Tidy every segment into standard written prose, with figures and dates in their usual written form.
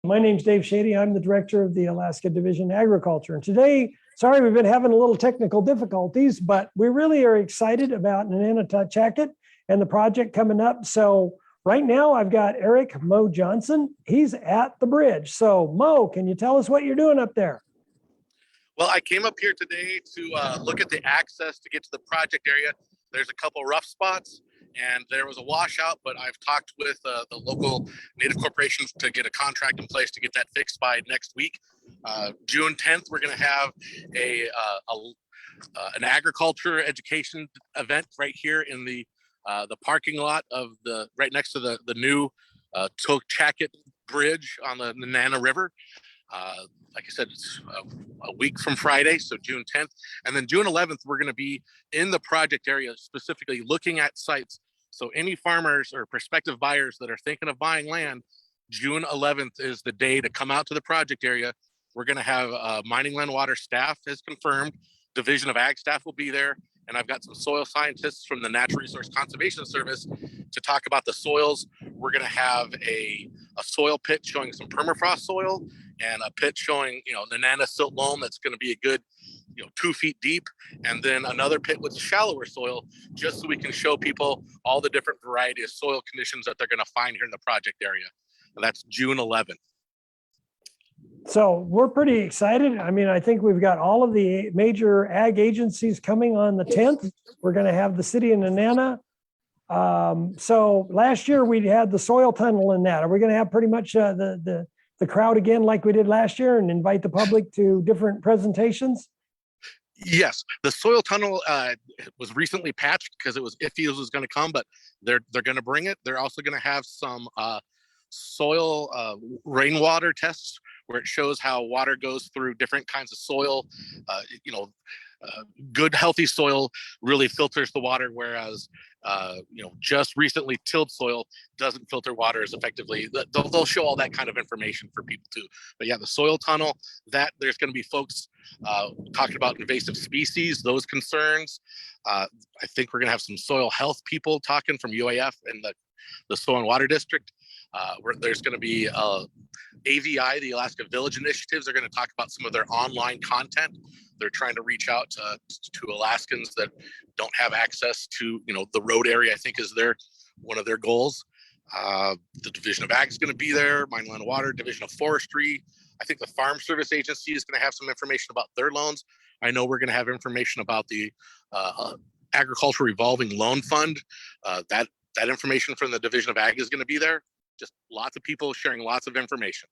My name's Dave Schade. I'm the director of the Alaska Division of Agriculture. And today, sorry, we've been having a little technical difficulties, but we really are excited about Nenana Totchaket and the project coming up. So right now I've got Erik Mo Johnson. He's at the bridge. So Mo, can you tell us what you're doing up there? Well, I came up here today to look at the access to get to the project area. There's a couple rough spots and there was a washout, but I've talked with the local Native corporations to get a contract in place to get that fixed by next week. June 10th, we're going to have an agriculture education event right here in the parking lot of right next to the new Totchaket Bridge on the Nenana River. Like I said, it's a week from Friday, so June 10th. And then June 11th, we're going to be in the project area, specifically looking at sites. So any farmers or prospective buyers that are thinking of buying land, June 11th is the day to come out to the project area. We're going to have mining land water staff has confirmed. Division of Ag staff will be there. And I've got some soil scientists from the Natural Resource Conservation Service to talk about the soils. We're going to have a soil pit showing some permafrost soil and a pit showing, Nenana silt loam that's going to be a good, 2 feet deep. And then another pit with shallower soil, just so we can show people all the different variety of soil conditions that they're going to find here in the project area. And that's June 11th. So we're pretty excited. I mean, I think we've got all of the major ag agencies coming on the 10th. We're going to have the city of Nenana. So last year we had the soil tunnel in that. Are we going to have pretty much the crowd again like we did last year and invite the public to different presentations? Yes, the soil tunnel was recently patched because it was iffy it was going to come, but they're going to bring it. They're also going to have some soil rainwater tests where it shows how water goes through different kinds of soil. Good healthy soil really filters the water, whereas just recently tilled soil doesn't filter water as effectively. They'll show all that kind of information for people too. But yeah, the soil tunnel, that there's going to be folks talking about invasive species, those concerns. I think we're going to have some soil health people talking from UAF and the Soil and Water District. There's going to be AVI, the Alaska Village Initiatives, are going to talk about some of their online content. They're trying to reach out to Alaskans that don't have access to, the road area, I think is one of their goals. The Division of Ag is going to be there, Mine Land Water, Division of Forestry. I think the Farm Service Agency is going to have some information about their loans. I know we're going to have information about the Agricultural Revolving Loan Fund. That information from the Division of Ag is going to be there. Just lots of people sharing lots of information.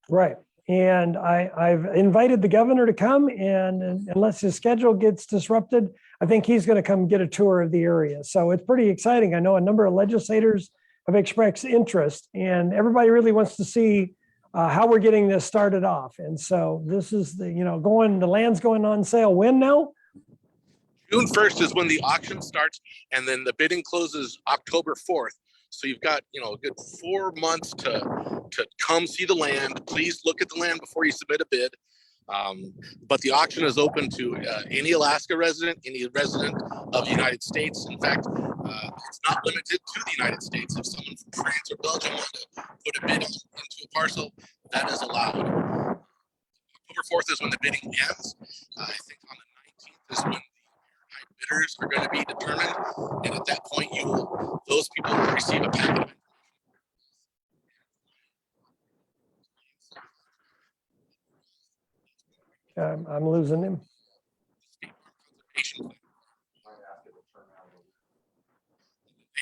Right. And I've invited the governor to come, and unless his schedule gets disrupted, I think he's going to come get a tour of the area. So it's pretty exciting. I know a number of legislators have expressed interest, and everybody really wants to see how we're getting this started off. And so this is the land's going on sale when now? June 1st is when the auction starts, and then the bidding closes October 4th. So you've got, a good 4 months to come see the land. Please look at the land before you submit a bid. But the auction is open to any Alaska resident, any resident of the United States. In fact, it's not limited to the United States. If someone from France or Belgium wants to put a bid into a parcel, that is allowed. October 4th is when the bidding ends. I think on the 19th is when bidders are going to be determined, and at that point those people will receive a packet of I'm losing him. They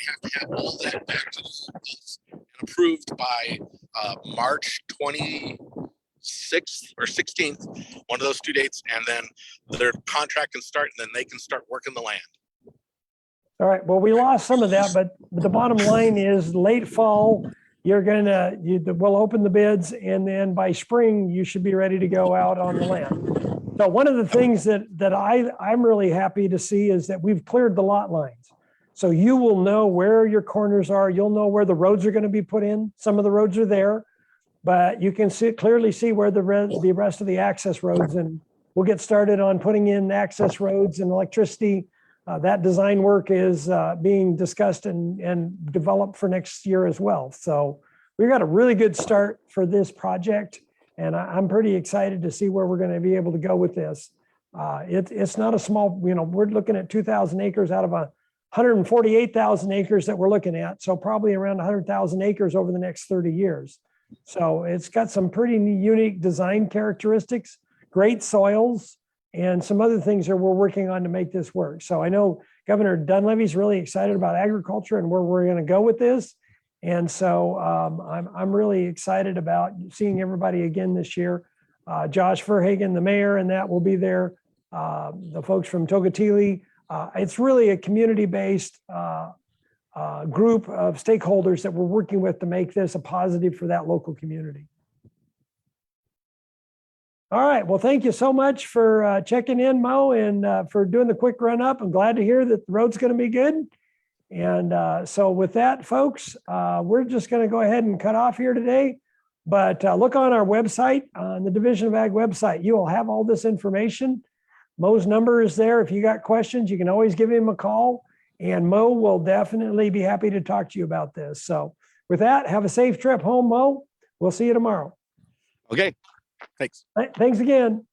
have to have all that back to us and approved by March 26th or 16th, one of those 2 dates, and then their contract can start, and then they can start working the land. All right. Well, we lost some of that, but the bottom line is late fall, we'll open the bids, and then by spring, you should be ready to go out on the land. So one of the things that I'm really happy to see is that we've cleared the lot lines. So you will know where your corners are. You'll know where the roads are going to be put in. Some of the roads are there, but you can clearly see where the rest of the access roads, and we'll get started on putting in access roads and electricity. That design work is being discussed and developed for next year as well. So we've got a really good start for this project. And I'm pretty excited to see where we're going to be able to go with this. It's not a small, we're looking at 2,000 acres out of 148,000 acres that we're looking at. So probably around 100,000 acres over the next 30 years. So it's got some pretty unique design characteristics, great soils, and some other things that we're working on to make this work. So I know Governor Dunleavy's really excited about agriculture and where we're going to go with this. And so I'm really excited about seeing everybody again this year. Josh Verhagen, the mayor, and that will be there. The folks from Togatili. It's really a community-based group of stakeholders that we're working with to make this a positive for that local community. All right. Well, thank you so much for checking in, Mo, and for doing the quick run up. I'm glad to hear that the road's going to be good. And so with that, folks, we're just going to go ahead and cut off here today. But look on our website, on the Division of Ag website. You will have all this information. Mo's number is there. If you got questions, you can always give him a call. And Mo will definitely be happy to talk to you about this. So with that, have a safe trip home, Mo. We'll see you tomorrow. Okay. Thanks. Thanks again.